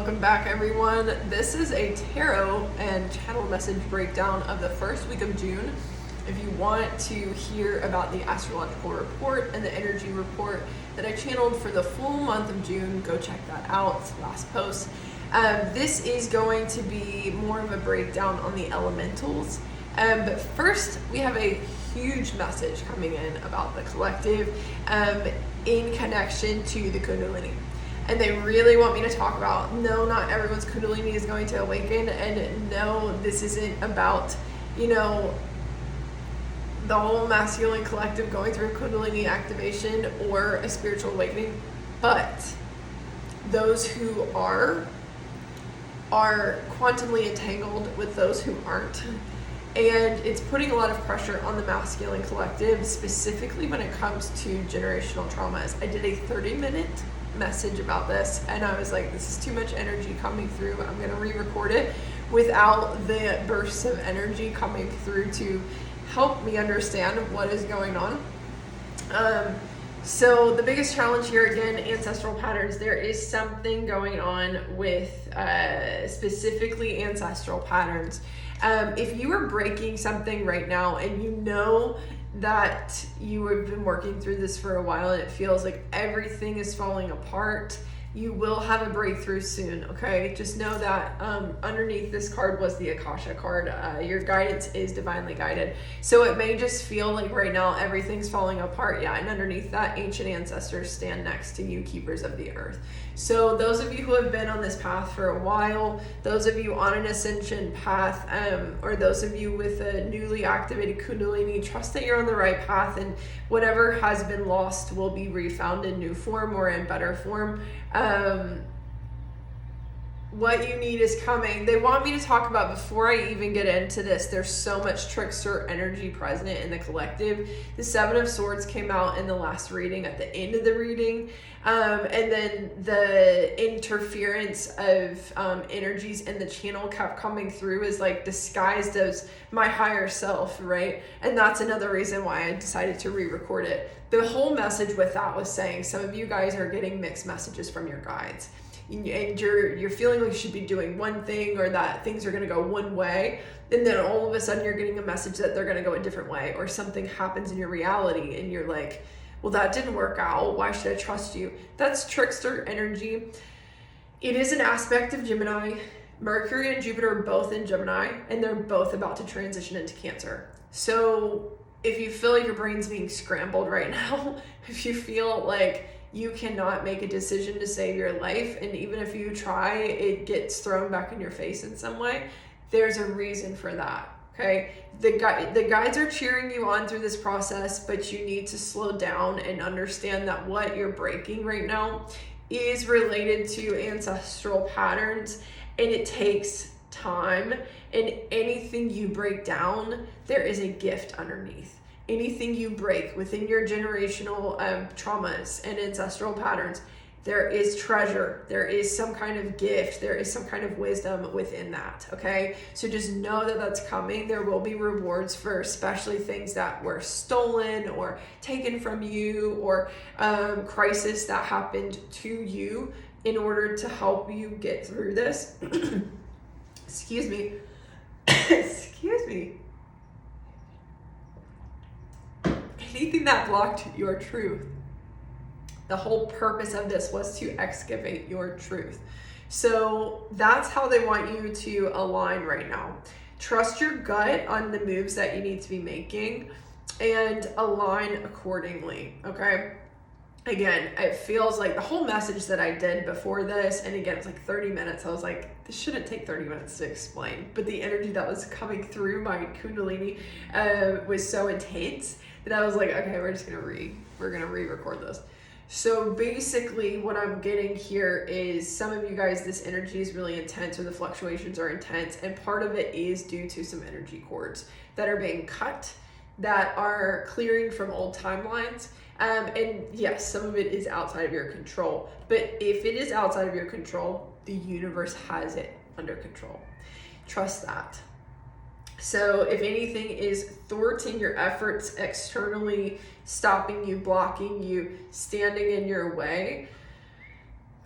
Welcome back, everyone. This is a tarot and channel message breakdown of the first week of June. If you want to hear about the astrological report and the energy report that I channeled for the full month of June, go check that out. It's the last post. This is going to be more of a breakdown on the elementals. But first, we have a huge message coming in about the collective in connection to the Kundalini. And they really want me to talk about, no, not everyone's Kundalini is going to awaken, and no, this isn't about, the whole masculine collective going through Kundalini activation or a spiritual awakening, but those who are quantumly entangled with those who aren't. And it's putting a lot of pressure on the masculine collective, specifically when it comes to generational traumas. I did a 30-minute message about this, and I was like, this is too much energy coming through. I'm going to re-record it without the bursts of energy coming through to help me understand what is going on. So the biggest challenge here, again, ancestral patterns. There is something going on with specifically ancestral patterns. If you are breaking something right now and you know that you have been working through this for a while and it feels like everything is falling apart, you will have a breakthrough soon, okay? Just know that underneath this card was the Akasha card. Your guidance is divinely guided. So it may just feel like right now everything's falling apart, yeah, and underneath that, ancient ancestors stand next to you, keepers of the earth. So those of you who have been on this path for a while, those of you on an ascension path, or those of you with a newly activated Kundalini, trust that you're on the right path, and whatever has been lost will be refound in new form or in better form. What you need is coming. They want me to talk about, before I even get into this, there's so much trickster energy present in the collective. The Seven of Swords came out in the last reading, at the end of the reading, and then the interference of energies in the channel kept coming through as like disguised as my higher self, right? And that's another reason why I decided to re-record it. The whole message with that was saying some of you guys are getting mixed messages from your guides, and you're feeling like you should be doing one thing, or that things are going to go one way, and then all of a sudden you're getting a message that they're going to go a different way, or something happens in your reality and you're like, well, that didn't work out, why should I trust you? That's trickster energy. It is an aspect of Gemini. Mercury and Jupiter are both in Gemini, and they're both about to transition into Cancer. So if you feel like your brain's being scrambled right now, if you feel like you cannot make a decision to save your life, and even if you try, it gets thrown back in your face in some way, there's a reason for that, okay? The guides are cheering you on through this process, but you need to slow down and understand that what you're breaking right now is related to ancestral patterns, and it takes time. And anything you break down, there is a gift underneath. Anything you break within your generational traumas and ancestral patterns, there is treasure, there is some kind of gift, there is some kind of wisdom within that, okay? So just know that that's coming. There will be rewards for especially things that were stolen or taken from you, or crisis that happened to you in order to help you get through this. Excuse me. Excuse me. Anything that blocked your truth. The whole purpose of this was to excavate your truth. So that's how they want you to align right now. Trust your gut on the moves that you need to be making and align accordingly, okay? Again, it feels like the whole message that I did before this, and again, it's like 30 minutes. I was like, this shouldn't take 30 minutes to explain. But the energy that was coming through my Kundalini was so intense that I was like, okay, we're gonna re-record this. So basically what I'm getting here is some of you guys, this energy is really intense, or the fluctuations are intense, and part of it is due to some energy cords that are being cut, that are clearing from old timelines. And yes, some of it is outside of your control, but if it is outside of your control, the universe has it under control. Trust that. So if anything is thwarting your efforts externally, stopping you, blocking you, standing in your way,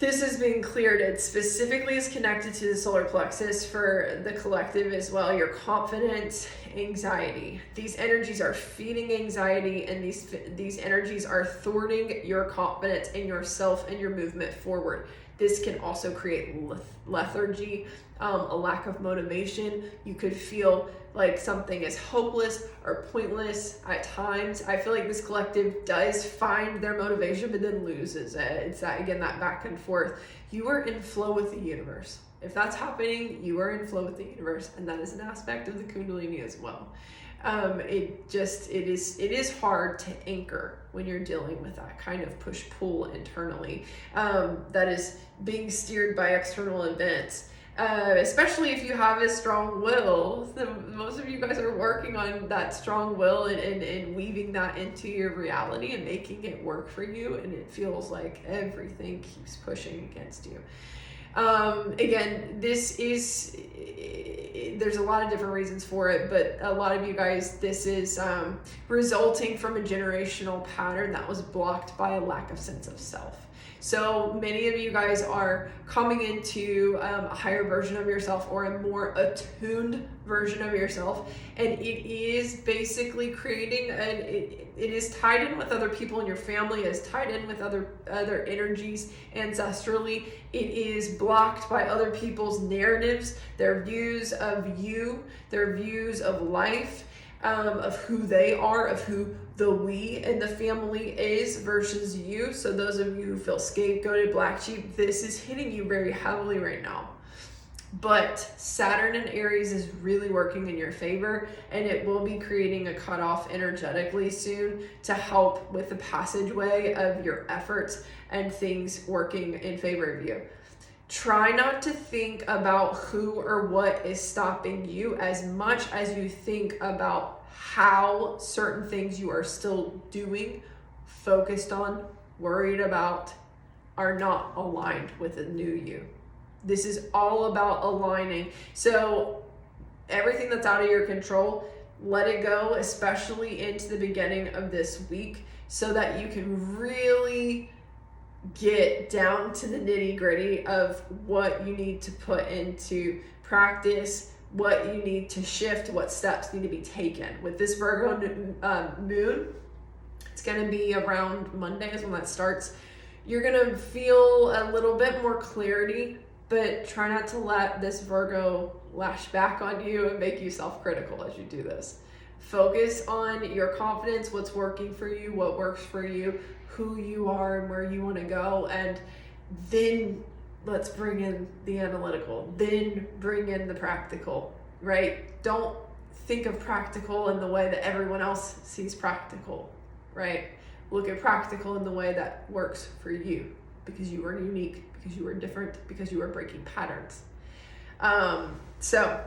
this is being cleared. It specifically is connected to the solar plexus for the collective as well. Your confidence, anxiety. These energies are feeding anxiety, and these energies are thwarting your confidence in yourself and your movement forward. This can also create lethargy, a lack of motivation. You could feel like something is hopeless or pointless at times. I feel like this collective does find their motivation, but then loses it. It's that, again, that back and forth. You are in flow with the universe. If that's happening, you are in flow with the universe, and that is an aspect of the Kundalini as well. It is hard to anchor when you're dealing with that kind of push-pull internally, that is being steered by external events. Especially if you have a strong will. Most of you guys are working on that strong will and weaving that into your reality and making it work for you, and it feels like everything keeps pushing against you. Again, this is, there's a lot of different reasons for it, but a lot of you guys, this is resulting from a generational pattern that was blocked by a lack of sense of self. So many of you guys are coming into a higher version of yourself, or a more attuned version of yourself, and it is basically creating it is tied in with other people in your family, it is tied in with other energies ancestrally. It is blocked by other people's narratives, their views of you, their views of life, of who they are, of who the we in the family is versus you. So those of you who feel scapegoated, black sheep, this is hitting you very heavily right now. But Saturn in Aries is really working in your favor, and it will be creating a cutoff energetically soon to help with the passageway of your efforts and things working in favor of you. Try not to think about who or what is stopping you as much as you think about how certain things you are still doing, focused on, worried about, are not aligned with the new you. This is all about aligning. So everything that's out of your control, let it go, especially into the beginning of this week, so that you can really get down to the nitty gritty of what you need to put into practice, what you need to shift, what steps need to be taken. With this Virgo moon, it's going to be around Monday is when that starts. You're going to feel a little bit more clarity, but try not to let this Virgo lash back on you and make you self-critical as you do this. Focus on your confidence, what's working for you, what works for you, who you are and where you want to go, and then let's bring in the analytical, then bring in the practical, right? Don't think of practical in the way that everyone else sees practical, right? Look at practical in the way that works for you, because you are unique, because you are different, because you are breaking patterns. So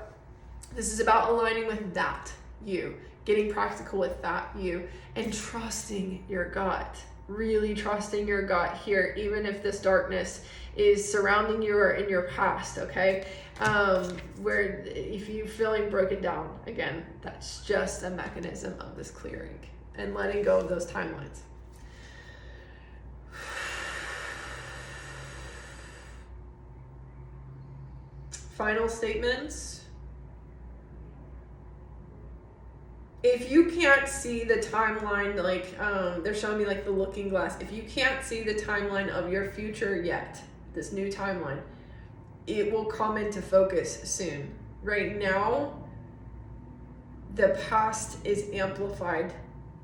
this is about aligning with that you, getting practical with that you, and trusting your gut. Really trusting your gut here, even if this darkness is surrounding you or in your past, okay? Where if you're feeling broken down, again, that's just a mechanism of this clearing and letting go of those timelines. Final statements. If you can't see the timeline, like they're showing me like the looking glass, if you can't see the timeline of your future yet, this new timeline, it will come into focus soon. Right now, the past is amplified,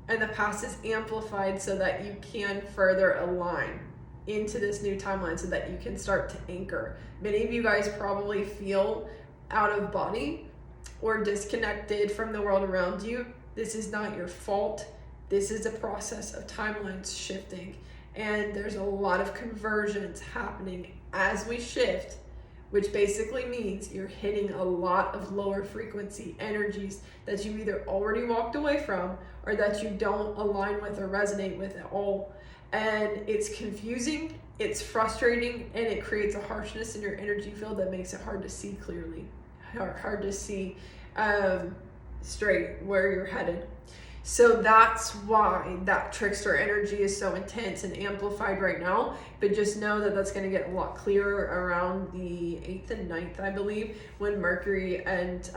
and the past is amplified so that you can further align into this new timeline, so that you can start to anchor. Many of you guys probably feel out of body or disconnected from the world around you. This is not your fault. This is a process of timelines shifting, and there's a lot of conversions happening as we shift, which basically means you're hitting a lot of lower frequency energies that you either already walked away from or that you don't align with or resonate with at all. And it's confusing, it's frustrating, and it creates a harshness in your energy field that makes it hard to see clearly, hard to see straight where you're headed. So that's why that trickster energy is so intense and amplified right now. But just know that that's going to get a lot clearer around the 8th and 9th, I believe, when Mercury and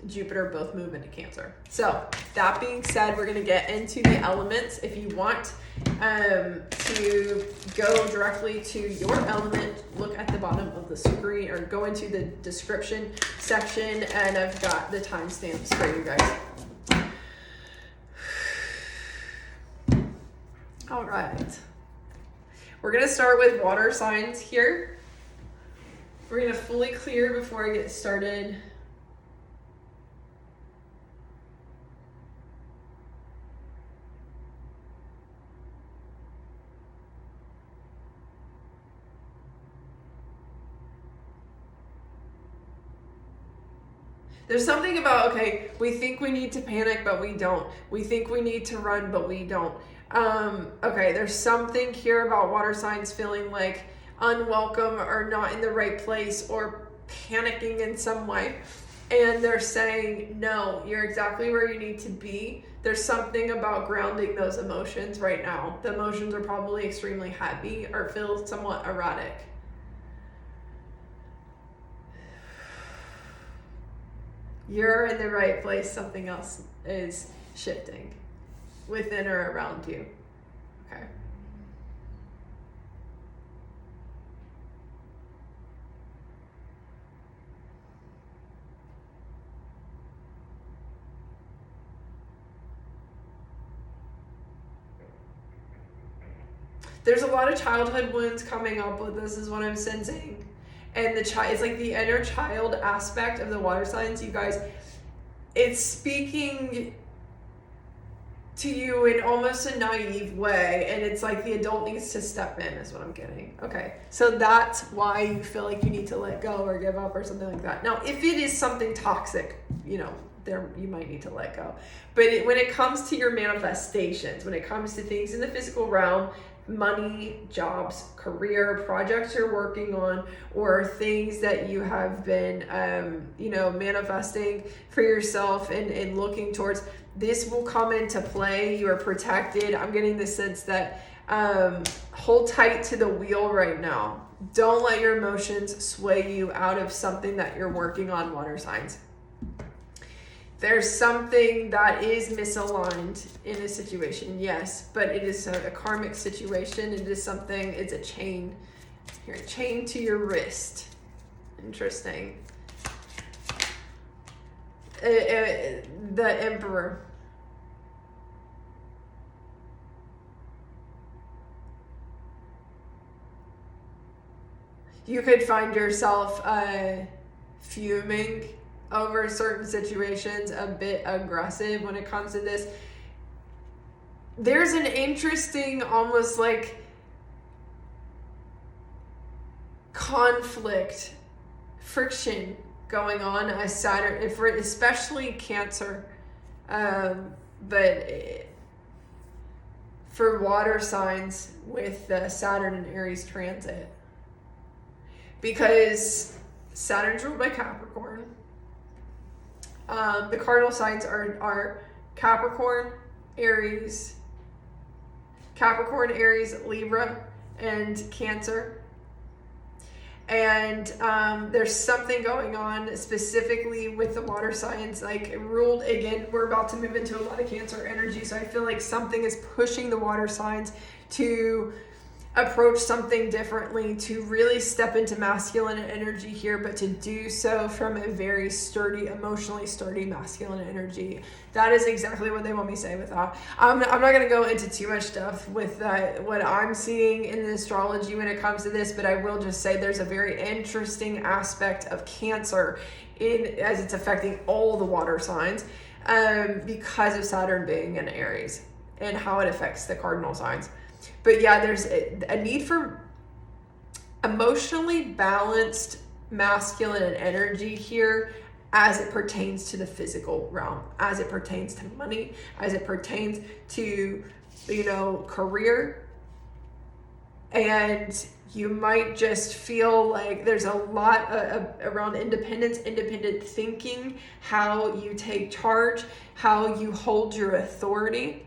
Jupiter both move into Cancer. So that being said, we're going to get into the elements. If you want to go directly to your element, look at the bottom of the screen or go into the description section, and I've got the timestamps for you guys. All right. We're going to start with water signs here. We're going to fully clear before I get started. There's something about, okay, we think we need to panic, but we don't. We think we need to run, but we don't. Okay, there's something here about water signs feeling like unwelcome or not in the right place or panicking in some way. And they're saying, no, you're exactly where you need to be. There's something about grounding those emotions right now. The emotions are probably extremely heavy or feel somewhat erratic. You're in the right place. Something else is shifting within or around you. Okay. There's a lot of childhood wounds coming up with this, is what I'm sensing. And it's like the inner child aspect of the water signs, you guys. It's speaking to you in almost a naive way, and it's like the adult needs to step in, is what I'm getting. Okay, so that's why you feel like you need to let go or give up or something like that. Now, if it is something toxic, there you might need to let go. But when it comes to your manifestations, when it comes to things in the physical realm, money, jobs, career, projects you're working on, or things that you have been, manifesting for yourself and looking towards, this will come into play. You are protected. I'm getting the sense that hold tight to the wheel right now. Don't let your emotions sway you out of something that you're working on, water signs. There's something that is misaligned in a situation, yes, but it is a karmic situation. It is something, it's a chain. Here, a chain to your wrist. Interesting. The Emperor. You could find yourself fuming over certain situations, a bit aggressive when it comes to this. There's an interesting, almost like conflict, friction going on as Saturn, especially Cancer, but for water signs with the Saturn and Aries transit, because Saturn's ruled by Capricorn. The cardinal signs are Capricorn, Aries, Libra, and Cancer. And there's something going on specifically with the water signs, like ruled, again, we're about to move into a lot of Cancer energy. So I feel like something is pushing the water signs to approach something differently, to really step into masculine energy here, but to do so from a very sturdy, emotionally sturdy masculine energy. That is exactly what they want me to say with that. I'm not going to go into too much stuff with what I'm seeing in the astrology when it comes to this, but I will just say there's a very interesting aspect of Cancer as it's affecting all the water signs because of Saturn being in Aries and how it affects the cardinal signs. But yeah, there's a need for emotionally balanced masculine energy here as it pertains to the physical realm, as it pertains to money, as it pertains to, career. And You might just feel like there's a lot around independence, independent thinking, how you take charge, how you hold your authority.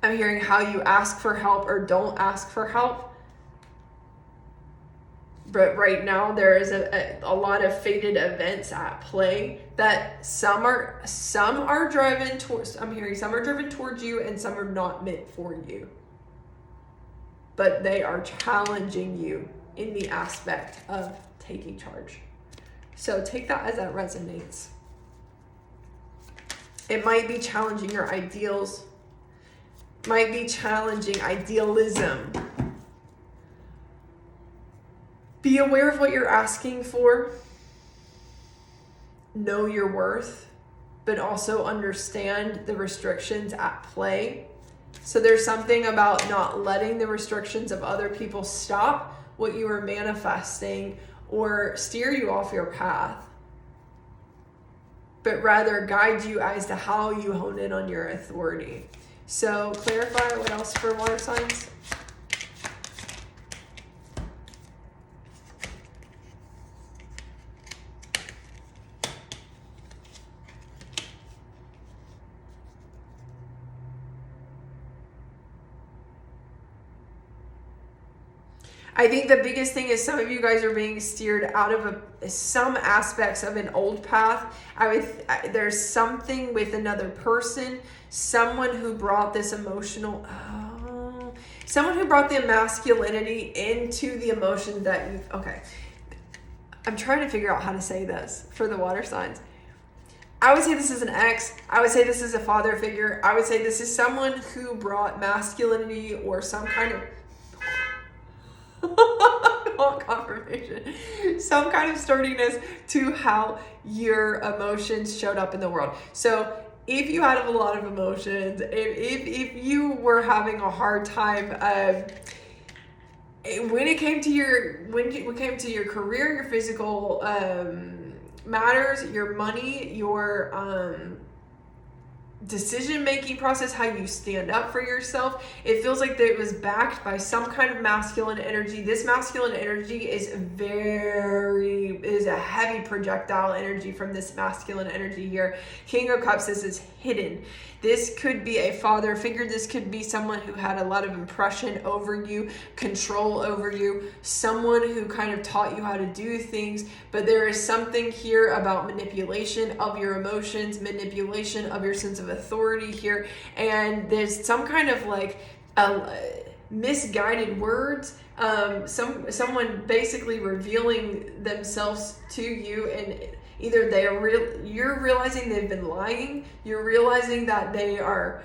I'm hearing how you ask for help or don't ask for help. But right now there is a lot of fated events at play that some are driven towards, I'm hearing some are driven towards you and some are not meant for you. But they are challenging you in the aspect of taking charge. So take that as that resonates. It might be challenging your ideals, might be challenging idealism. Be aware of what you're asking for. Know your worth, but also understand the restrictions at play. So there's something about not letting the restrictions of other people stop what you are manifesting or steer you off your path, but rather guide you as to how you hone in on your authority. So clarify what else for water signs. I think the biggest thing is some of you guys are being steered out of some aspects of an old path. There's something with another person, someone who brought this someone who brought the masculinity into the emotion that you've, okay. I'm trying to figure out how to say this for the water signs. I would say this is an ex. I would say this is a father figure. I would say this is someone who brought masculinity or some kind of confirmation, some kind of sturdiness to how your emotions showed up in the world. So if you had a lot of emotions, if you were having a hard time when it came to your career, your physical matters, your money, your decision-making process, how you stand up for yourself, it feels like that it was backed by some kind of masculine energy. This masculine energy is a heavy projectile energy from this masculine energy here. King of Cups, this is hidden. This could be a father figure. This could be someone who had a lot of impression over you, control over you, someone who kind of taught you how to do things. But there is something here about manipulation of your emotions, manipulation of your sense of authority here. And there's some kind of like misguided words. Someone basically revealing themselves to you, and either you're realizing they've been lying, you're realizing that they are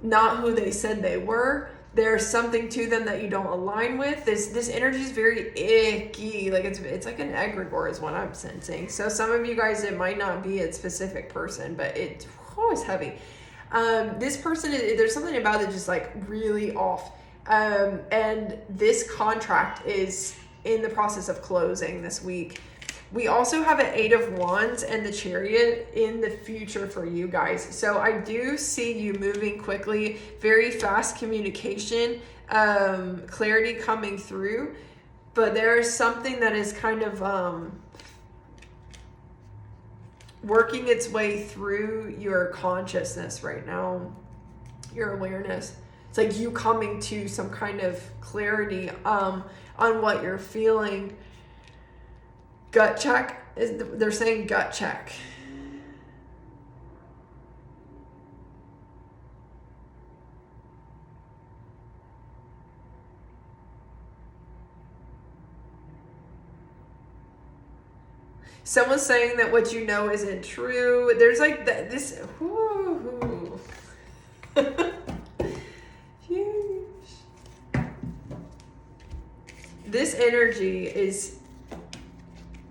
not who they said they were. There's something to them that you don't align with. This energy is very icky. Like it's like an egregore is what I'm sensing. So some of you guys, it might not be a specific person, but it's always heavy. This person, there's something about it just like really off. And this contract is in the process of closing this week. We also have an 8 of Wands and the Chariot in the future for you guys. So I do see you moving quickly, very fast communication, clarity coming through. But there is something that is kind of working its way through your consciousness right now, your awareness. It's like you coming to some kind of clarity on what you're feeling. Gut check, they're saying gut check. Someone's saying that what you know isn't true. There's like this. This energy is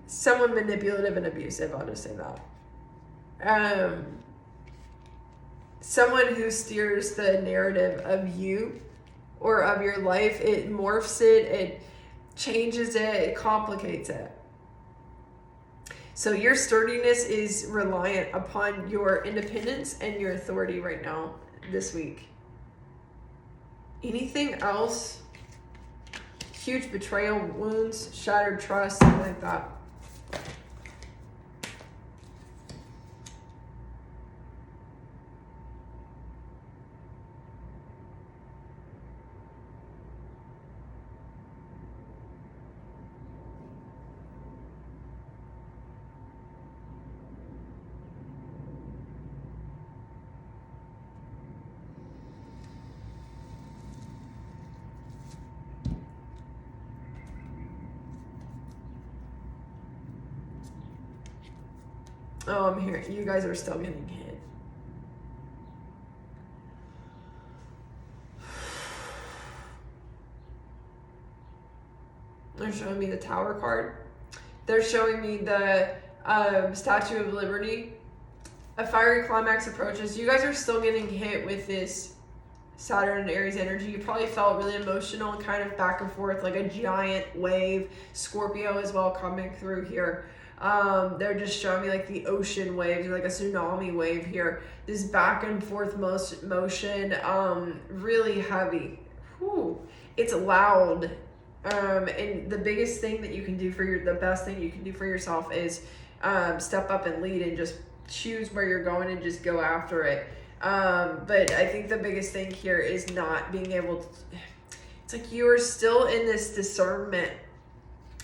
someone manipulative and abusive, I'll just say that. Someone who steers the narrative of you or of your life. It morphs it, it changes it, it complicates it. So your sturdiness is reliant upon your independence and your authority right now, this week. Anything else? Huge betrayal, wounds, shattered trust, something like that. Oh, I'm hearing you guys are still getting hit. They're showing me the Tower card. They're showing me the Statue of Liberty. A fiery climax approaches. You guys are still getting hit with this Saturn and Aries energy. You probably felt really emotional and kind of back and forth like a giant wave. Scorpio as well coming through here. They're just showing me like the ocean waves, like a tsunami wave here. This back and forth motion, really heavy. Whew. It's loud. And the biggest thing that you can do the best thing you can do for yourself is step up and lead and just choose where you're going and just go after it. But I think the biggest thing here is not being able to, it's like you are still in this discernment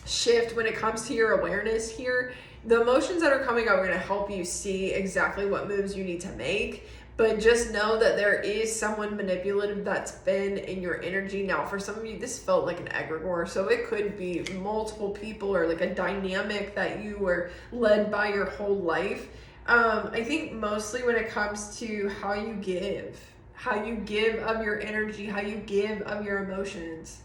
shift when it comes to your awareness here. The emotions that are coming up are going to help you see exactly what moves you need to make, but just know that there is someone manipulative that's been in your energy. Now, for some of you, this felt like an egregore, so it could be multiple people or like a dynamic that you were led by your whole life. I think mostly when it comes to how you give of your energy, how you give of your emotions.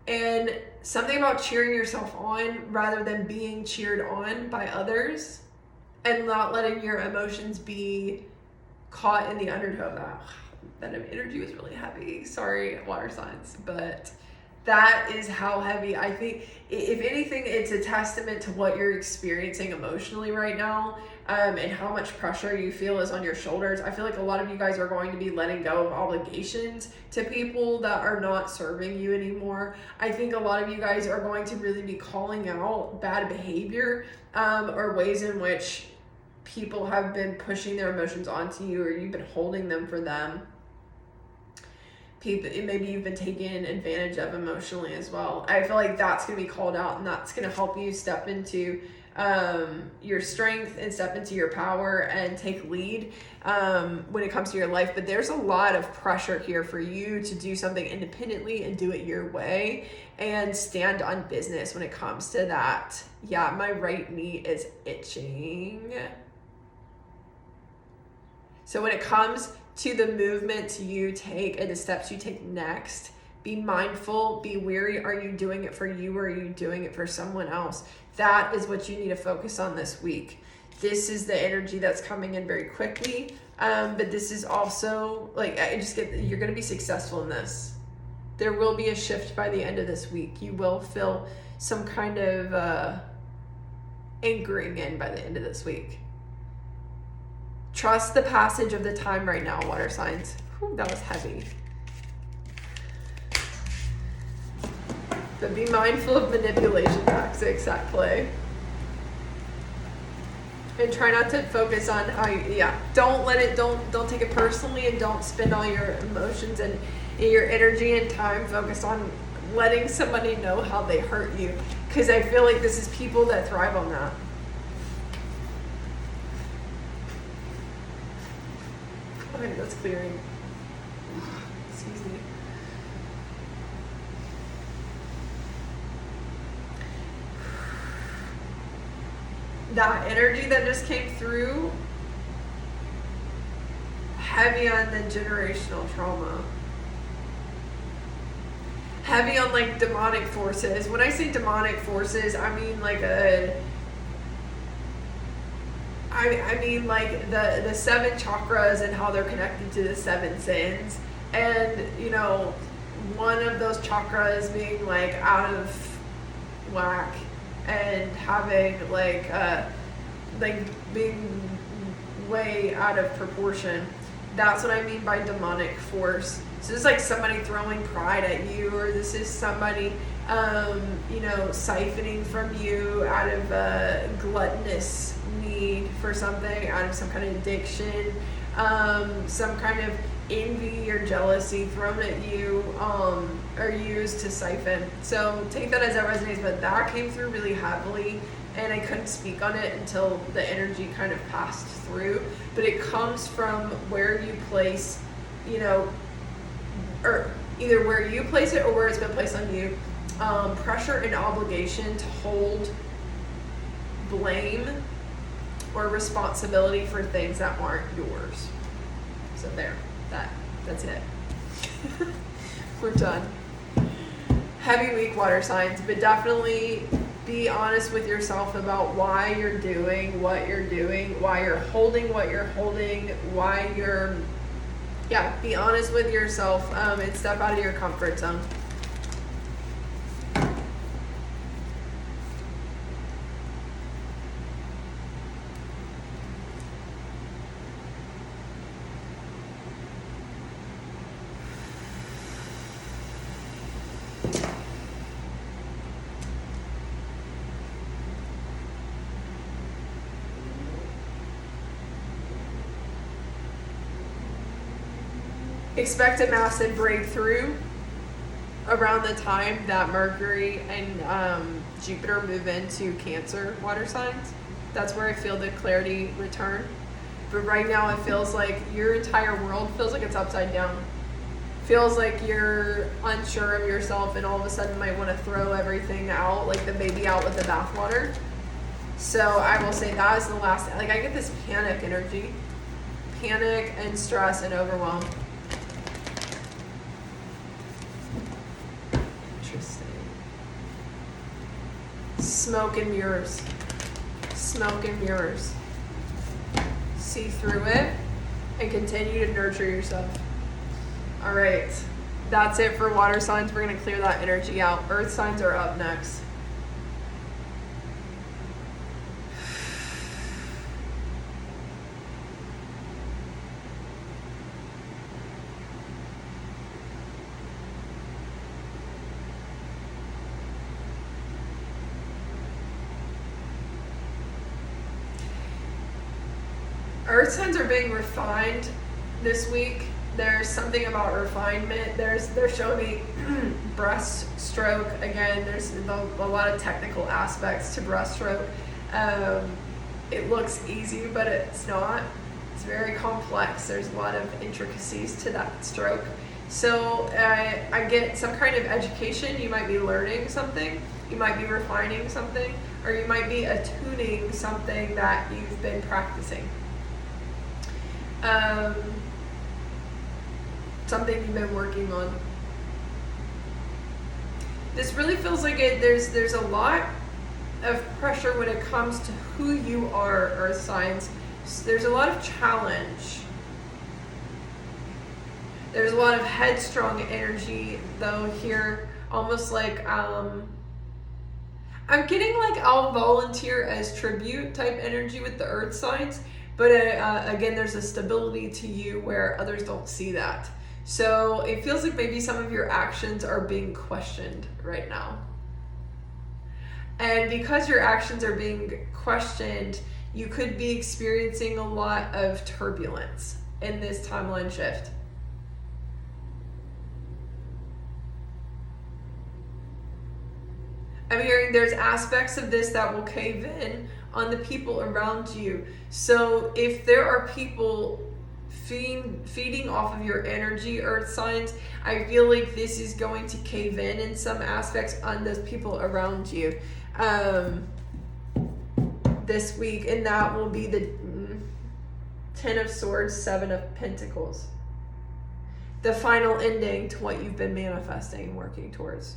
And something about cheering yourself on rather than being cheered on by others and not letting your emotions be caught in the undertow of that. That energy was really heavy. Sorry, water signs, but that is how heavy. I think, if anything, it's a testament to what you're experiencing emotionally right now, and how much pressure you feel is on your shoulders. I feel like a lot of you guys are going to be letting go of obligations to people that are not serving you anymore. I think a lot of you guys are going to really be calling out bad behavior, or ways in which people have been pushing their emotions onto you, or you've been holding them for them. Maybe you've been taken advantage of emotionally as well. I feel like that's going to be called out, and that's going to help you step into your strength and step into your power and take lead when it comes to your life. But there's a lot of pressure here for you to do something independently and do it your way and stand on business when it comes to that. Yeah, my right knee is itching. So when it comes to the movement you take and the steps you take next, be mindful, be wary. Are you doing it for you, or are you doing it for someone else? That is what you need to focus on this week. This is the energy that's coming in very quickly. But this is also like, you're going to be successful in this. There will be a shift by the end of this week. You will feel some kind of anchoring in by the end of this week. Trust the passage of the time right now, water signs. Whew, that was heavy. But be mindful of manipulation tactics at play. And try not to focus on how you, don't take it personally, and don't spend all your emotions and your energy and time focused on letting somebody know how they hurt you. Because I feel like this is people that thrive on that. Okay, that's clearing. Excuse me. That energy that just came through, heavy on the generational trauma. Heavy on like demonic forces. When I say demonic forces, I mean like I mean like the 7 chakras and how they're connected to the 7 sins, and one of those chakras being like out of whack and having like being way out of proportion. That's what I mean by demonic force. So this is like somebody throwing pride at you, or this is somebody, siphoning from you out of a gluttonous need for something, out of some kind of addiction, some kind of envy or jealousy thrown at you, or used to siphon. So take that as that resonates, but that came through really heavily, and I couldn't speak on it until the energy kind of passed through. But it comes from where you place, or either where you place it or where it's been placed on you, pressure and obligation to hold blame or responsibility for things that aren't yours. So that's it. We're done. Heavy week, water signs, but definitely be honest with yourself about why you're doing what you're doing, why you're holding what you're holding, be honest with yourself, and step out of your comfort zone. Expect a massive breakthrough around the time that Mercury and Jupiter move into Cancer water signs. That's where I feel the clarity return. But right now it feels like your entire world feels like it's upside down. Feels like you're unsure of yourself and all of a sudden might want to throw everything out, like the baby out with the bathwater. So I will say that is the last, I get this panic energy. Panic and stress and overwhelm. Smoke and mirrors. Smoke and mirrors. See through it and continue to nurture yourself. All right. That's it for water signs. We're going to clear that energy out. Earth signs are up next. Earth signs are being refined this week. There's something about refinement. They're showing me breaststroke again. There's a lot of technical aspects to breaststroke. It looks easy, but it's not. It's very complex. There's a lot of intricacies to that stroke. So I get some kind of education. You might be learning something. You might be refining something, or you might be attuning something that you've been practicing. Something you've been working on. This really feels like there's a lot of pressure when it comes to who you are, Earth signs. There's a lot of challenge. There's a lot of headstrong energy though here, almost like I'm getting like I'll volunteer as tribute type energy with the Earth signs. But again, there's a stability to you where others don't see that. So it feels like maybe some of your actions are being questioned right now. And because your actions are being questioned, you could be experiencing a lot of turbulence in this timeline shift. I'm hearing there's aspects of this that will cave in on the people around you. So if there are people feeding off of your energy, Earth signs, I feel like this is going to cave in some aspects on those people around you this week, and that will be the 10 of Swords, 7 of Pentacles. The final ending to what you've been manifesting and working towards.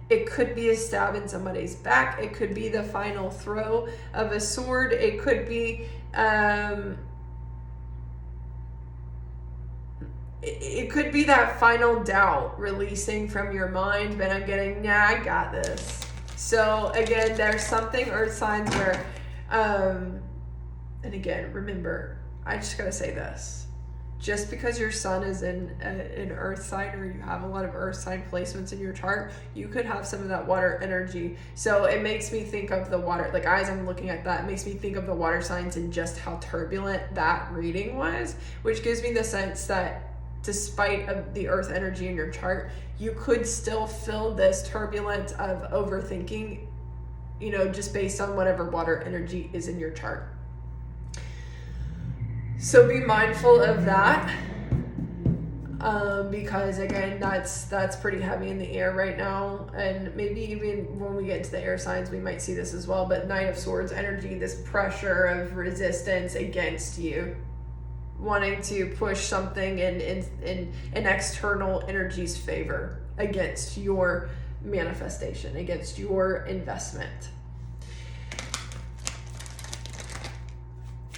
It could be a stab in somebody's back. It could be the final throw of a sword. It could be, it could be that final doubt releasing from your mind, but I'm getting, I got this. So again, there's something, Earth signs, where, and again, remember, I just gotta say this. just because your sun is in an earth sign, or you have a lot of earth sign placements in your chart, you could have some of that water energy. So it makes me think of the water, like as I'm looking at that, it makes me think of the water signs and just how turbulent that reading was, which gives me the sense that despite of the earth energy in your chart, you could still feel this turbulence of overthinking, you know, just based on whatever water energy is in your chart. So be mindful of that, because again, that's pretty heavy in the air right now, and maybe even when we get into the air signs, we might see this as well. But Knight of Swords energy, this pressure of resistance against you, wanting to push something in an external energy's favor against your manifestation, against your investment.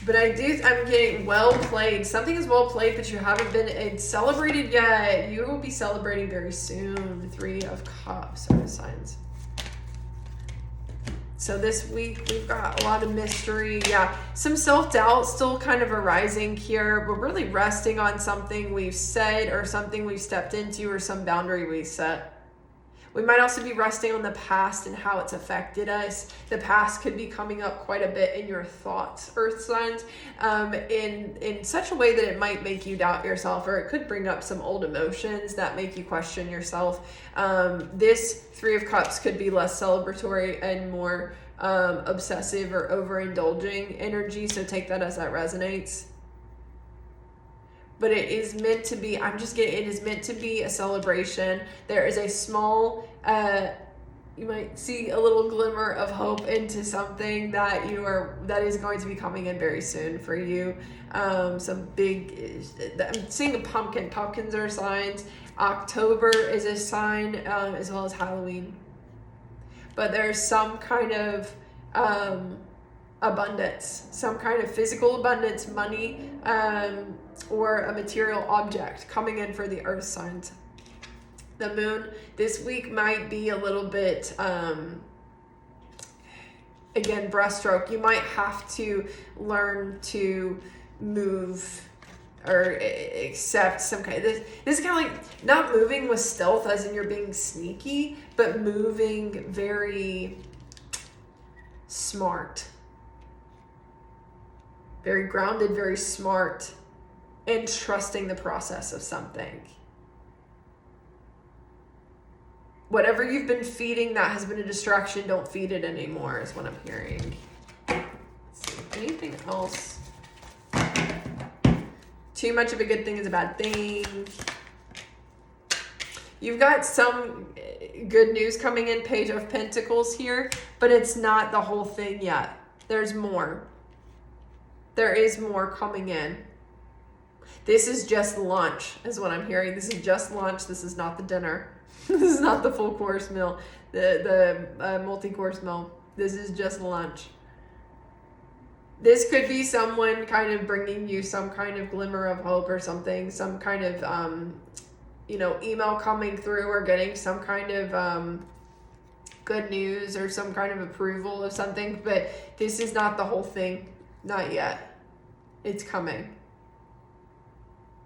But I'm getting well played. Something is well played, but you haven't been celebrated yet. You will be celebrating very soon. 3 of Cups are the signs. So this week we've got a lot of mystery. Yeah, some self-doubt still kind of arising here. We're really resting on something we've said or something we've stepped into or some boundary we set. We might also be resting on the past and how it's affected us. The past could be coming up quite a bit in your thoughts, earth signs, in such a way that it might make you doubt yourself, or it could bring up some old emotions that make you question yourself. This 3 of Cups could be less celebratory and more obsessive or overindulging energy, so take that as that resonates. But it is meant to be, it is meant to be a celebration. There is a small, you might see a little glimmer of hope into something that is going to be coming in very soon for you. Some big, I'm seeing a pumpkin. Pumpkins are signs. October is a sign, as well as Halloween. But there's some kind of abundance, some kind of physical abundance, money, or a material object coming in for the earth signs. The moon this week might be a little bit, again, breaststroke. You might have to learn to move or accept some kind of, this is kind of like not moving with stealth as in you're being sneaky, but moving very smart, very grounded, very smart, and trusting the process of something. Whatever you've been feeding that has been a distraction, don't feed it anymore, is what I'm hearing. Let's see, anything else? Too much of a good thing is a bad thing. You've got some good news coming in, Page of Pentacles here, but it's not the whole thing yet. There's more. There is more coming in. This is just lunch, is what I'm hearing. This is just lunch. This is not the dinner. This is not the full course meal, the multi-course meal. This is just lunch. This could be someone kind of bringing you some kind of glimmer of hope or something, some kind of, email coming through, or getting some kind of good news or some kind of approval of something. But this is not the whole thing. Not yet. It's coming.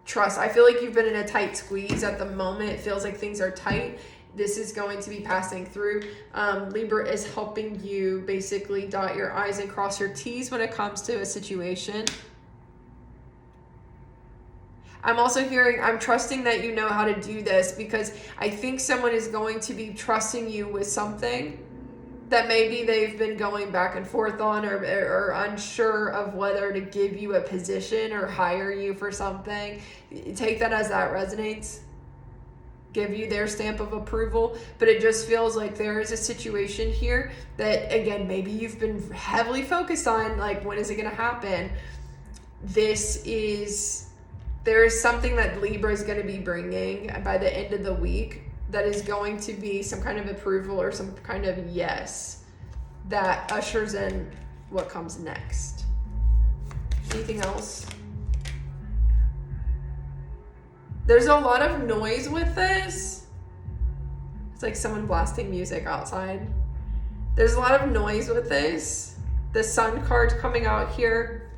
Trust. I feel like you've been in a tight squeeze at the moment. It feels like things are tight. This is going to be passing through. Libra is helping you basically dot your I's and cross your T's when it comes to a situation. I'm also hearing, I'm trusting that you know how to do this, because I think someone is going to be trusting you with something that maybe they've been going back and forth on, or unsure of whether to give you a position or hire you for something. Take that as that resonates. Give you their stamp of approval. But it just feels like there is a situation here that, again, maybe you've been heavily focused on, like, when is it going to happen? There is something that Libra is going to be bringing by the end of the week that is going to be some kind of approval or some kind of yes that ushers in what comes next. Anything else? There's a lot of noise with this. It's like someone blasting music outside. There's a lot of noise with this. The Sun card coming out here.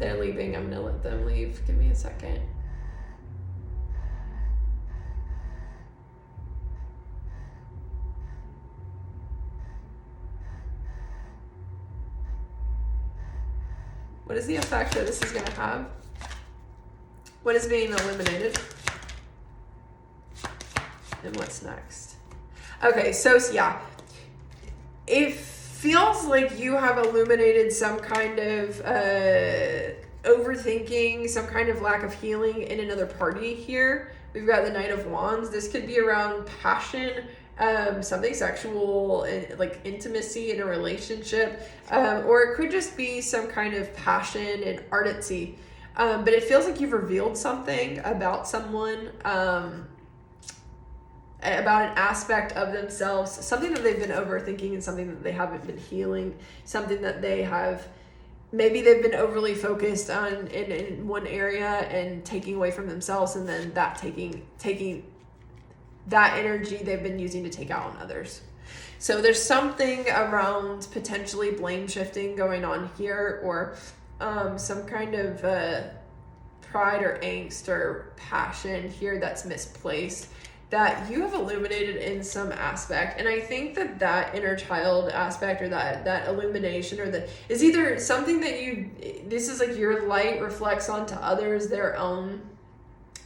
they're leaving. I'm gonna let them leave. Give me a second. What is the effect that this is going to have? What is being illuminated? And what's next? Okay, so yeah. It feels like you have illuminated some kind of overthinking, some kind of lack of healing in another party here. We've got the Knight of Wands. This could be around passion, something sexual, like intimacy in a relationship, or it could just be some kind of passion and artsy. But it feels like you've revealed something about someone, about an aspect of themselves, something that they've been overthinking and something that they haven't been healing, something that they have, maybe they've been overly focused on in one area and taking away from themselves, and then that taking that energy they've been using to take out on others. So there's something around potentially blame shifting going on here, or some kind of pride or angst or passion here that's misplaced, that you have illuminated in some aspect. And I think that inner child aspect, or that illumination, or that is either something that this is like your light reflects onto others their own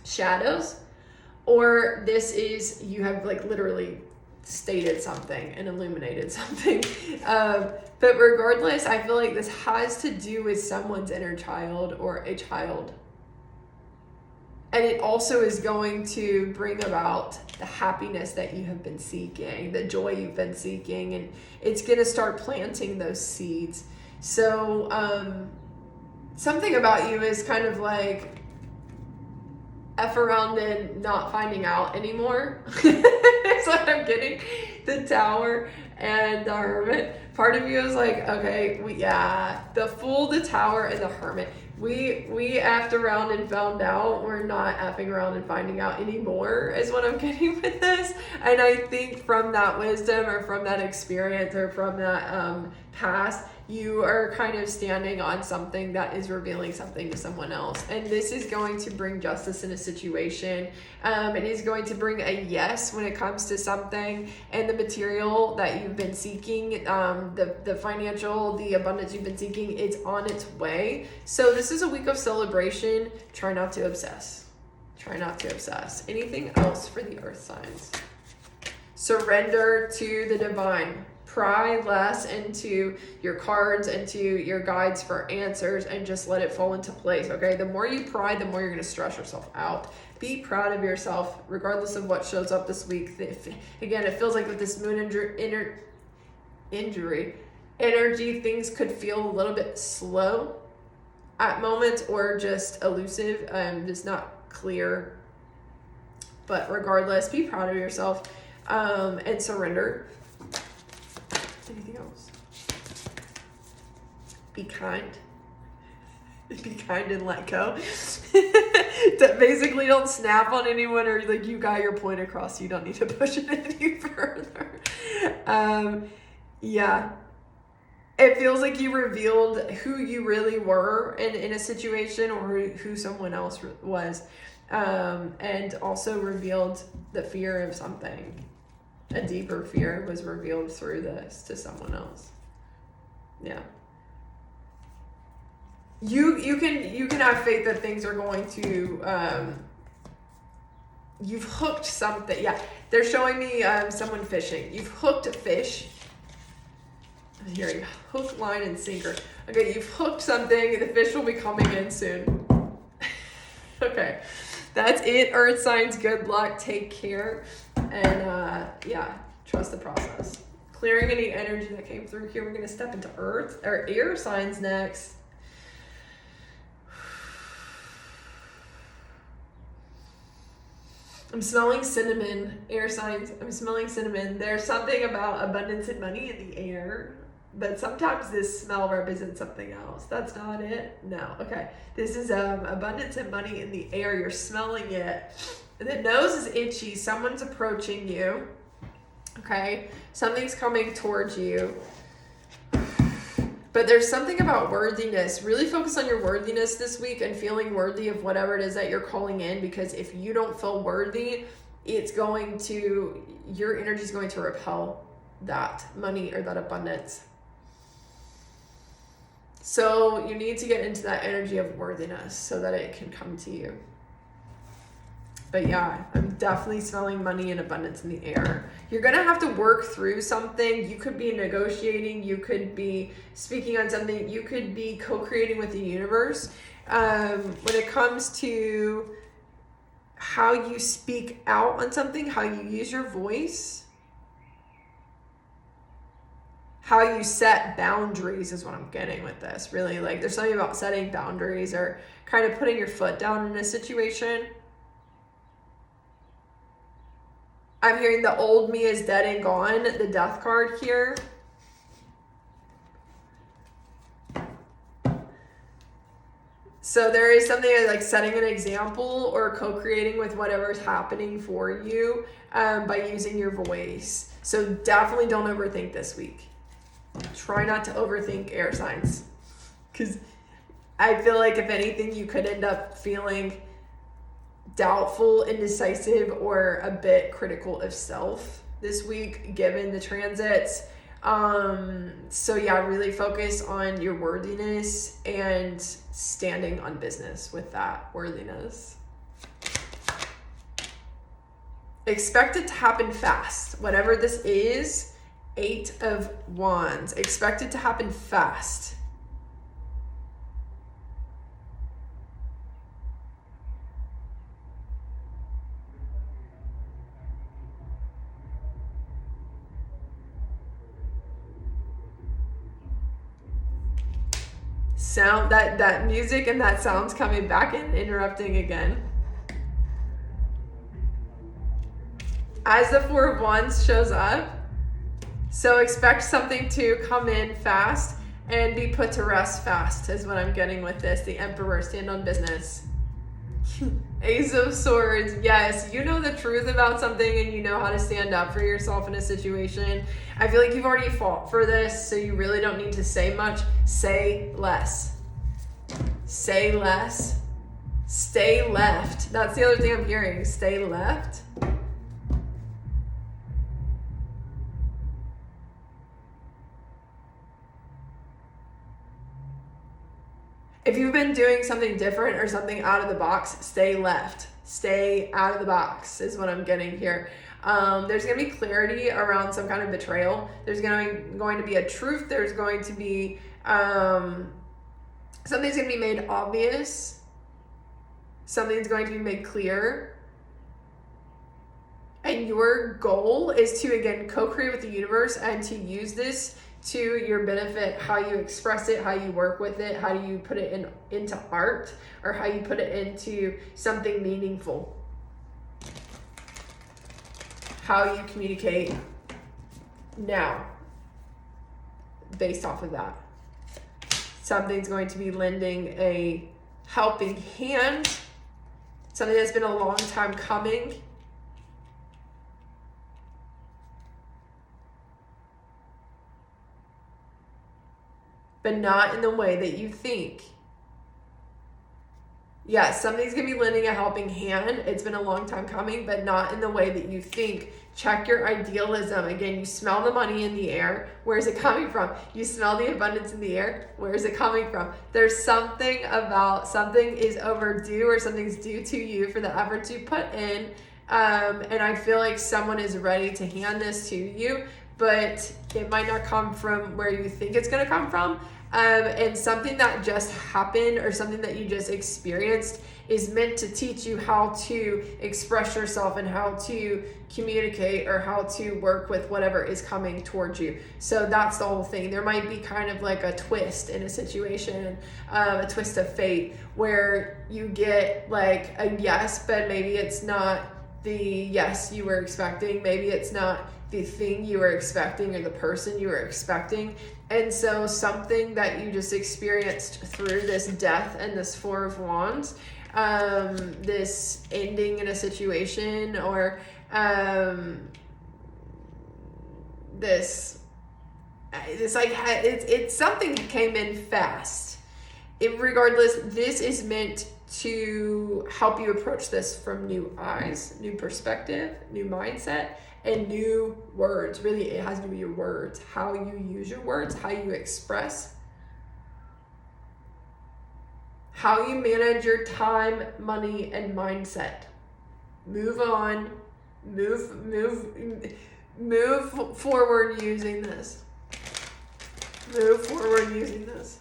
shadows, or this is you have like literally stated something and illuminated something. But regardless, I feel like this has to do with someone's inner child or a child. And it also is going to bring about the happiness that you have been seeking, the joy you've been seeking, and it's going to start planting those seeds. So something about you is kind of like F around and not finding out anymore. That's what I'm getting. The Tower and the Hermit. Part of you is like, okay, the Fool, the Tower, and the Hermit. We effed around and found out. We're not effing around and finding out anymore, is what I'm getting with this. And I think from that wisdom, or from that experience, or from that past, you are kind of standing on something that is revealing something to someone else. And this is going to bring justice in a situation. It is going to bring a yes when it comes to something, and the material that you've been seeking, the financial, the abundance you've been seeking, it's on its way. So this is a week of celebration. Try not to obsess. Try not to obsess. Anything else for the earth signs? Surrender to the divine. Pry less into your cards, into your guides for answers, and just let it fall into place, okay? The more you pry, the more you're going to stress yourself out. Be proud of yourself, regardless of what shows up this week. Again, it feels like with this moon injury energy, things could feel a little bit slow at moments, or just elusive, just not clear. But regardless, be proud of yourself, and surrender. Anything else? Be kind. Be kind and let go. Basically, don't snap on anyone, or like you got your point across. You don't need to push it any further. Yeah. It feels like you revealed who you really were in a situation, or who someone else was. And also revealed the fear of something. A deeper fear was revealed through this to someone else. Yeah. You can have faith that things are going to, you've hooked something. Yeah. They're showing me someone fishing. You've hooked a fish. Here you go. Hook, line, and sinker. Okay, you've hooked something. The fish will be coming in soon. Okay. That's it, earth signs. Good luck. Take care. And trust the process. Clearing any energy that came through here. We're going to step into earth or air signs next. I'm smelling cinnamon. Air signs. I'm smelling cinnamon. There's something about abundance and money in the air. But sometimes this smell represents something else. That's not it? No. Okay. This is abundance and money in the air. You're smelling it. The nose is itchy. Someone's approaching you. Okay. Something's coming towards you. But there's something about worthiness. Really focus on your worthiness this week and feeling worthy of whatever it is that you're calling in, because if you don't feel worthy, your energy is going to repel that money or that abundance. So you need to get into that energy of worthiness so that it can come to you. But yeah, I'm definitely smelling money and abundance in the air. You're going to have to work through something. You could be negotiating. You could be speaking on something. You could be co-creating with the universe. When it comes to how you speak out on something, how you use your voice, how you set boundaries is what I'm getting with this. Really, like, there's something about setting boundaries or kind of putting your foot down in a situation. I'm hearing the old me is dead and gone, the death card here. So there is something like setting an example or co-creating with whatever's happening for you by using your voice. So definitely don't overthink this week. Try not to overthink air signs, because I feel like if anything, you could end up feeling doubtful, indecisive, or a bit critical of self this week given the transits. So yeah, really focus on your worthiness and standing on business with that worthiness. Expect it to happen fast. Whatever this is, 8 of Wands. Expect it to happen fast. Sound that music and that sound's coming back and interrupting again. As the 4 of Wands shows up, so expect something to come in fast and be put to rest fast is what I'm getting with this. The Emperor, stand on business. Ace of Swords, yes, you know the truth about something and you know how to stand up for yourself in a situation. I feel like you've already fought for this, so you really don't need to say much. Say less. Say less. Stay left. That's the other thing I'm hearing. Stay left. If you've been doing something different or something out of the box, stay left. Stay out of the box is what I'm getting here. There's going to be clarity around some kind of betrayal. There's going to be a truth. There's going to be something's going to be made obvious. Something's going to be made clear. And your goal is to, again, co-create with the universe and to use this to your benefit, how you express it, how you work with it, how you put it into art, or how you put it into something meaningful. How you communicate now, based off of that. Something's going to be lending a helping hand, something that's been a long time coming. But not in the way that you think. Yeah, something's going to be lending a helping hand. It's been a long time coming, but not in the way that you think. Check your idealism. Again, you smell the money in the air. Where's it coming from? You smell the abundance in the air. Where's it coming from? There's something about something is overdue or something's due to you for the effort you put in. And I feel like someone is ready to hand this to you, but it might not come from where you think it's going to come from. And something that just happened or something that you just experienced is meant to teach you how to express yourself and how to communicate or how to work with whatever is coming towards you. So that's the whole thing. There might be kind of like a twist in a situation, a twist of fate, where you get like a yes, but maybe it's not the yes you were expecting. Maybe it's not the thing you were expecting or the person you were expecting. And so something that you just experienced through this death and this 4 of Wands, this ending in a situation, or this it's like it's something came in fast. Regardless, this is meant to help you approach this from new eyes, new perspective, new mindset, and new words. Really, it has to do with your words, how you use your words, how you express, how you manage your time, money, and mindset. Move on, move forward using this. Move forward using this.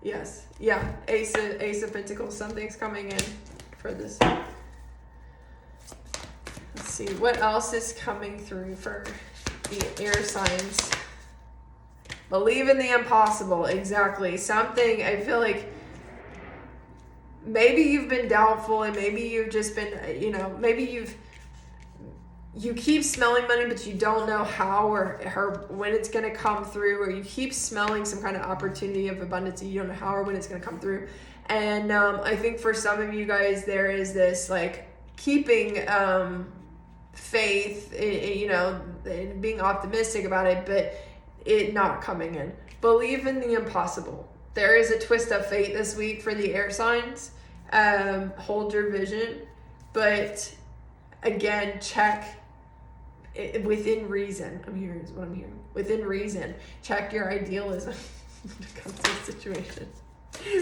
Yes, yeah, Ace of Pentacles, something's coming in for this. Let's see, what else is coming through for the air signs? Believe in the impossible, exactly. Something, I feel like maybe you've been doubtful, and maybe you've just been, maybe you keep smelling money, but you don't know how or when it's going to come through, or you keep smelling some kind of opportunity of abundance and you don't know how or when it's going to come through. And I think for some of you guys, there is this like keeping faith, and being optimistic about it, but it not coming in. Believe in the impossible. There is a twist of fate this week for the air signs. Hold your vision, but again, check within reason. Here's what I'm hearing. Within reason, check your idealism when it comes to the situation.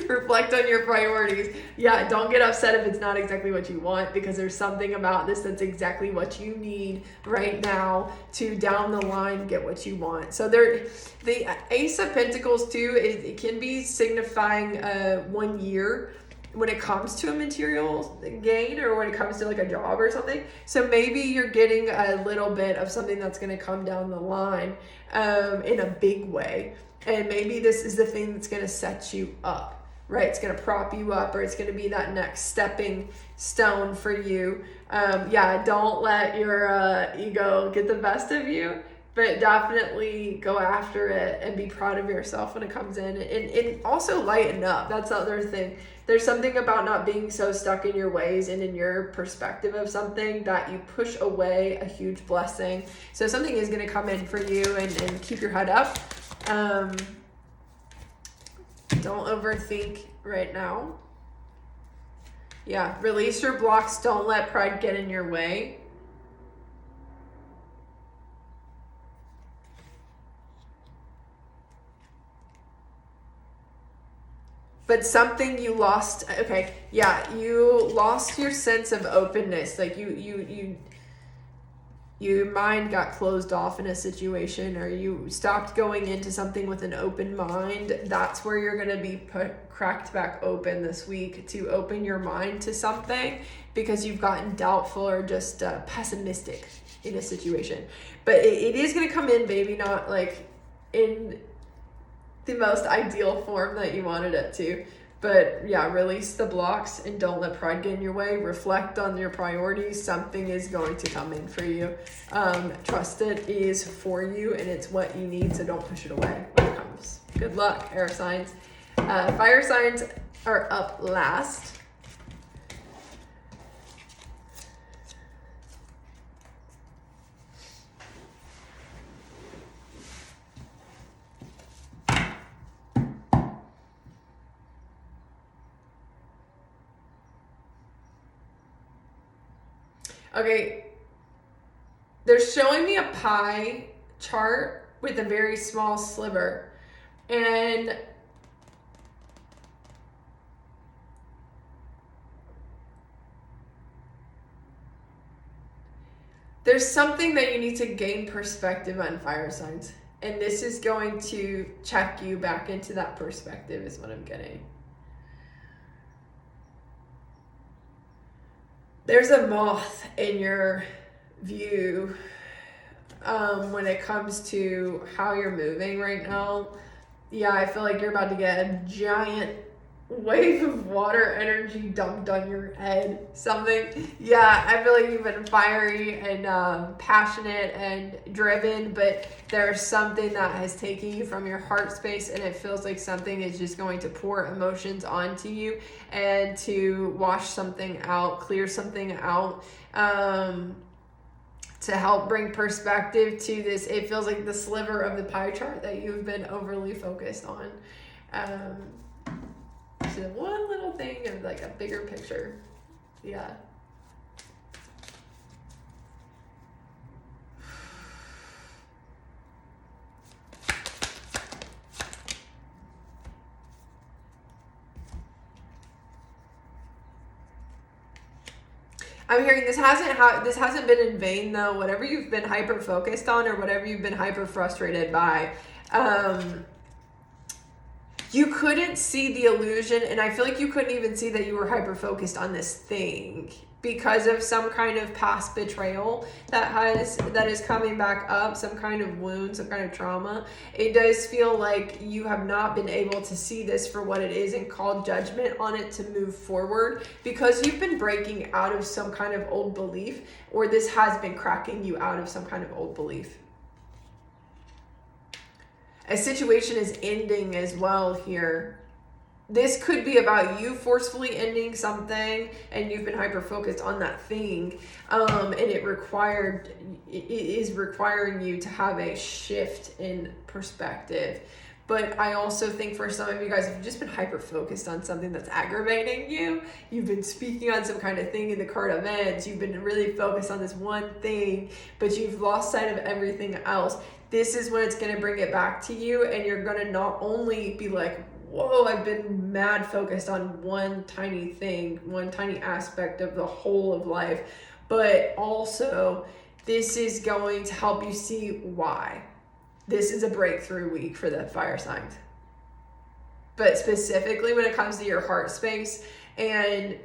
Reflect on your priorities. Yeah, don't get upset if it's not exactly what you want, because there's something about this that's exactly what you need right now to down the line get what you want. So the Ace of Pentacles too, it can be signifying 1 year when it comes to a material gain, or when it comes to like a job or something. So maybe you're getting a little bit of something that's going to come down the line in a big way. And maybe this is the thing that's going to set you up, right? It's going to prop you up, or it's going to be that next stepping stone for you. Don't let your ego get the best of you, but definitely go after it and be proud of yourself when it comes in. And also lighten up. That's the other thing. There's something about not being so stuck in your ways and in your perspective of something that you push away a huge blessing. So something is going to come in for you, and keep your head up. Don't overthink right now. Yeah, release your blocks. Don't let pride get in your way. But something you lost, okay, yeah, you lost your sense of openness. Like your mind got closed off in a situation, or you stopped going into something with an open mind. That's where you're going to be cracked back open this week, to open your mind to something, because you've gotten doubtful or just pessimistic in a situation. But it is going to come in, baby, not like in the most ideal form that you wanted it to. But yeah, release the blocks and don't let pride get in your way. Reflect on your priorities. Something is going to come in for you. Trust it is for you, and it's what you need, so don't push it away when it comes. Good luck, air signs. Fire signs are up last. Okay, they're showing me a pie chart with a very small sliver, and there's something that you need to gain perspective on, fire signs, and this is going to check you back into that perspective is what I'm getting. There's a moth in your view when it comes to how you're moving right now. Yeah, I feel like you're about to get a giant wave of water energy dumped on your head. Something. Yeah, I feel like you've been fiery and passionate and driven, but there's something that has taken you from your heart space, and it feels like something is just going to pour emotions onto you and to wash something out, clear something out, to help bring perspective to this. It feels like the sliver of the pie chart that you've been overly focused on. So one little thing of like a bigger picture. Yeah. I'm hearing this hasn't been in vain though. Whatever you've been hyper focused on or whatever you've been hyper frustrated by, you couldn't see the illusion, and I feel like you couldn't even see that you were hyper focused on this thing because of some kind of past betrayal that is coming back up, some kind of wound, some kind of trauma. It does feel like you have not been able to see this for what it is and call judgment on it to move forward because you've been breaking out of some kind of old belief, or this has been cracking you out of some kind of old belief. A situation is ending as well here. This could be about you forcefully ending something and you've been hyper focused on that thing, and it is requiring you to have a shift in perspective. But I also think for some of you guys, if you've just been hyper focused on something that's aggravating you, you've been speaking on some kind of thing in the current events, you've been really focused on this one thing, but you've lost sight of everything else. This is when it's going to bring it back to you, and you're going to not only be like, whoa, I've been mad focused on one tiny thing, one tiny aspect of the whole of life, but also this is going to help you see why. This is a breakthrough week for the fire signs. But specifically when it comes to your heart space and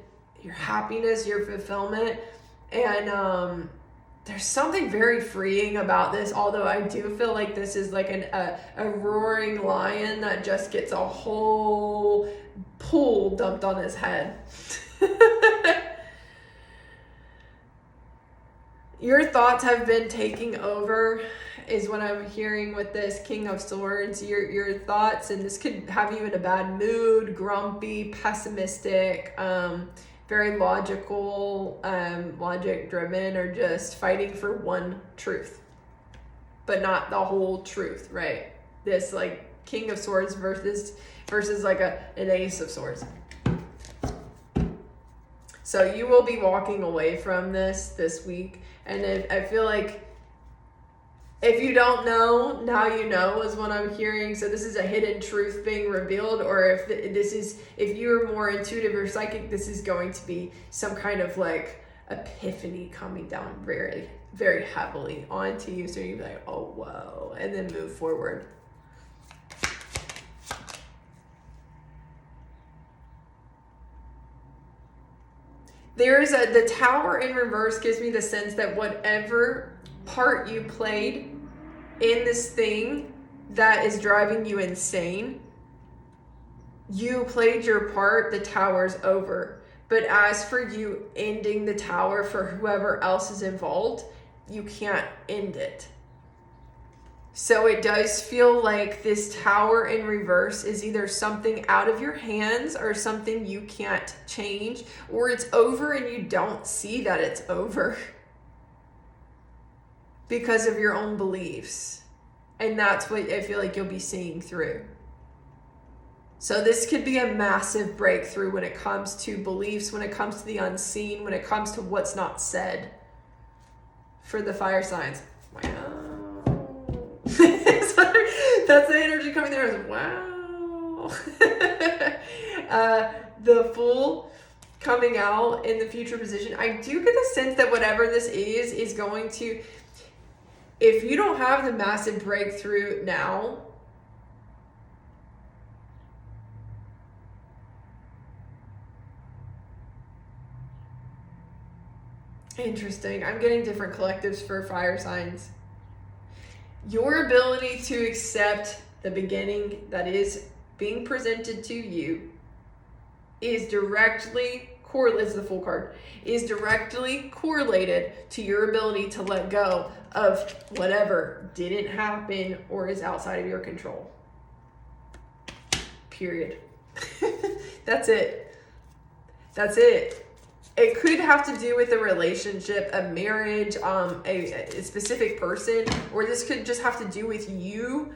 your happiness, your fulfillment, and there's something very freeing about this, although I do feel like this is like a roaring lion that just gets a whole pool dumped on his head. Your thoughts have been taking over is what I'm hearing with this King of Swords. Your thoughts, and this could have you in a bad mood, grumpy, pessimistic, very logical, logic driven, or just fighting for one truth, but not the whole truth, right? This like King of Swords versus like an Ace of Swords. So you will be walking away from this week, and I feel like if you don't know, now you know is what I'm hearing. So this is a hidden truth being revealed, or if you're more intuitive or psychic, this is going to be some kind of like epiphany coming down very, very heavily onto you. So you're like, oh, whoa, and then move forward. The Tower in reverse gives me the sense that whatever part you played in this thing that is driving you insane, you played your part, the Tower's over. But as for you ending the Tower for whoever else is involved, you can't end it. So it does feel like this Tower in reverse is either something out of your hands or something you can't change, or it's over and you don't see that it's over because of your own beliefs. And that's what I feel like you'll be seeing through. So this could be a massive breakthrough when it comes to beliefs, when it comes to the unseen, when it comes to what's not said for the fire signs. Wow. That's the energy coming there. Wow. The Fool coming out in the future position. I do get the sense that whatever this is going to, if you don't have the massive breakthrough now, interesting. I'm getting different collectives for fire signs. Your ability to accept the beginning that is being presented to you is directly correlated, is the Fool card, is directly correlated to your ability to let go of whatever didn't happen or is outside of your control. Period. That's it. That's it. It could have to do with a relationship, a marriage, a specific person, or this could just have to do with you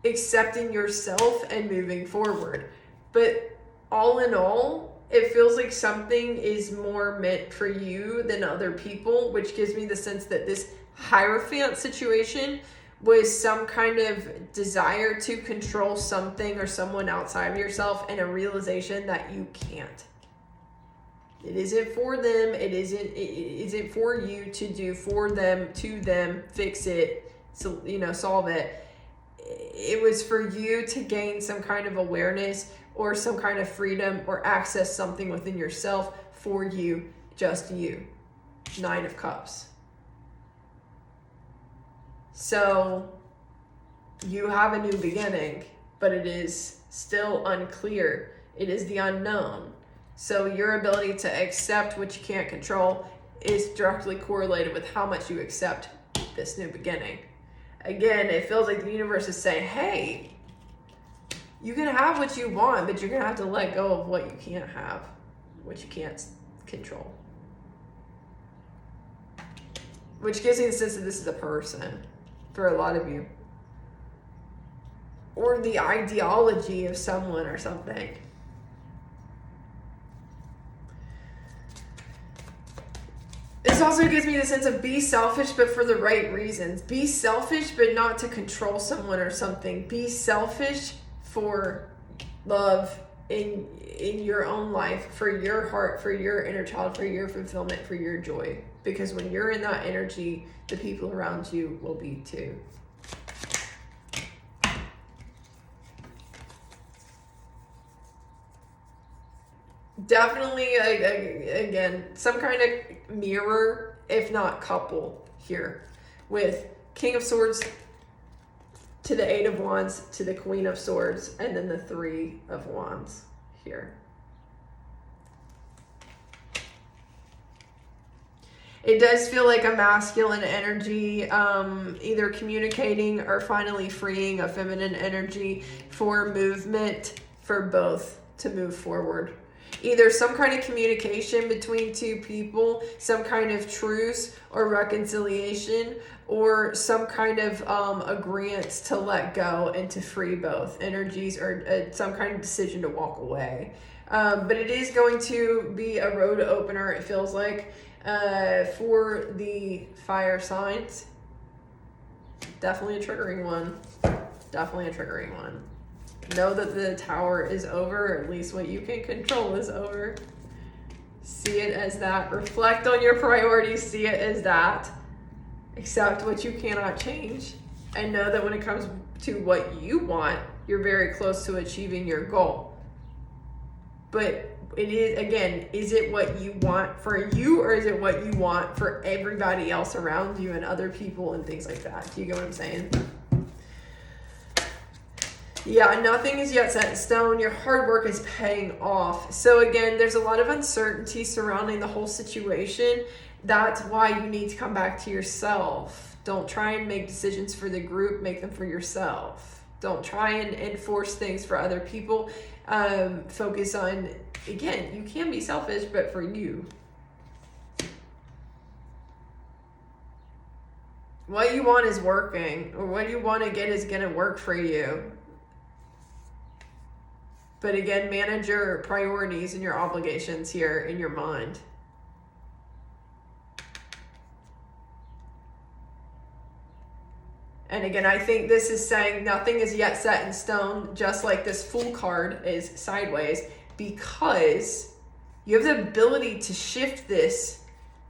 accepting yourself and moving forward. But all in all, it feels like something is more meant for you than other people, which gives me the sense that this Hierophant situation was some kind of desire to control something or someone outside of yourself, and a realization that you can't. It isn't for them. It isn't for you to do for them, to them, fix it, so, solve it. It was for you to gain some kind of awareness or some kind of freedom or access something within yourself for you, just you. 9 of Cups. So you have a new beginning, but it is still unclear. It is the unknown. So your ability to accept what you can't control is directly correlated with how much you accept this new beginning. Again, it feels like the universe is saying, hey, you can have what you want, but you're going to have to let go of what you can't have, what you can't control. Which gives me the sense that this is a person for a lot of you. Or the ideology of someone or something. This also gives me the sense of be selfish, but for the right reasons. Be selfish, but not to control someone or something. Be selfish for love in your own life, for your heart, for your inner child, for your fulfillment, for your joy. Because when you're in that energy, the people around you will be too. Definitely, again, some kind of mirror, if not couple here, with King of Swords to the 8 of Wands to the Queen of Swords, and then the 3 of Wands here. It does feel like a masculine energy, either communicating or finally freeing a feminine energy for movement, for both to move forward. Either some kind of communication between two people, some kind of truce or reconciliation, or some kind of agreement to let go and to free both energies, or some kind of decision to walk away. But it is going to be a road opener, it feels like, for the fire signs. Definitely a triggering one. Definitely a triggering one. Know that the tower is over, or at least what you can control is over. See it as that. Reflect on your priorities. See it as that. Accept what you cannot change. And know that when it comes to what you want, you're very close to achieving your goal. But it is, again, is it what you want for you, or is it what you want for everybody else around you and other people and things like that? Do you get what I'm saying? Yeah, nothing is yet set in stone. Your hard work is paying off. So again, there's a lot of uncertainty surrounding the whole situation. That's why you need to come back to yourself. Don't try and make decisions for the group. Make them for yourself. Don't try and enforce things for other people. Focus on, again, you can be selfish, but for you. What you want is working, or what you want to get is going to work for you. But again, manage your priorities and your obligations here in your mind. And again, I think this is saying nothing is yet set in stone, just like this Fool card is sideways, because you have the ability to shift this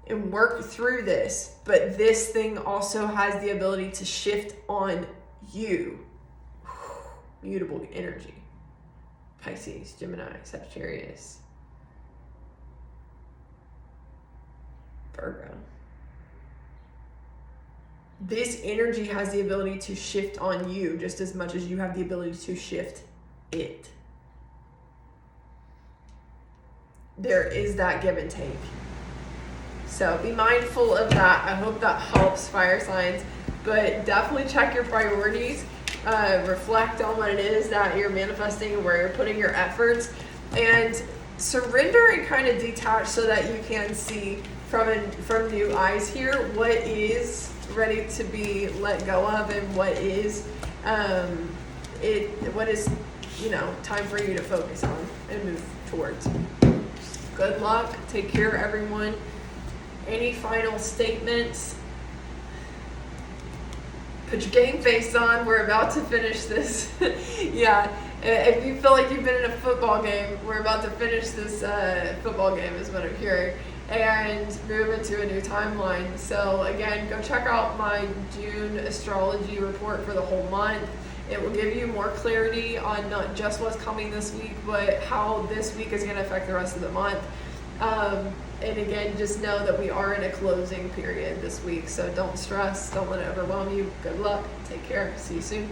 and work through this. But this thing also has the ability to shift on you. Mutable energy. Pisces, Gemini, Sagittarius, Virgo. This energy has the ability to shift on you just as much as you have the ability to shift it. There is that give and take. So be mindful of that. I hope that helps, fire signs. But definitely check your priorities. Reflect on what it is that you're manifesting and where you're putting your efforts, and surrender and kind of detach so that you can see from new eyes here what is ready to be let go of and what is time for you to focus on and move towards. Good luck. Take care, everyone. Any final statements? Put your game face on. We're about to finish this. Yeah. If you feel like you've been in a football game, we're about to finish this football game is what I'm hearing, and move into a new timeline. So again, go check out my June astrology report for the whole month. It will give you more clarity on not just what's coming this week, but how this week is going to affect the rest of the month. And again, just know that we are in a closing period this week, so don't stress, don't let it overwhelm you. Good luck. Take care. See you soon.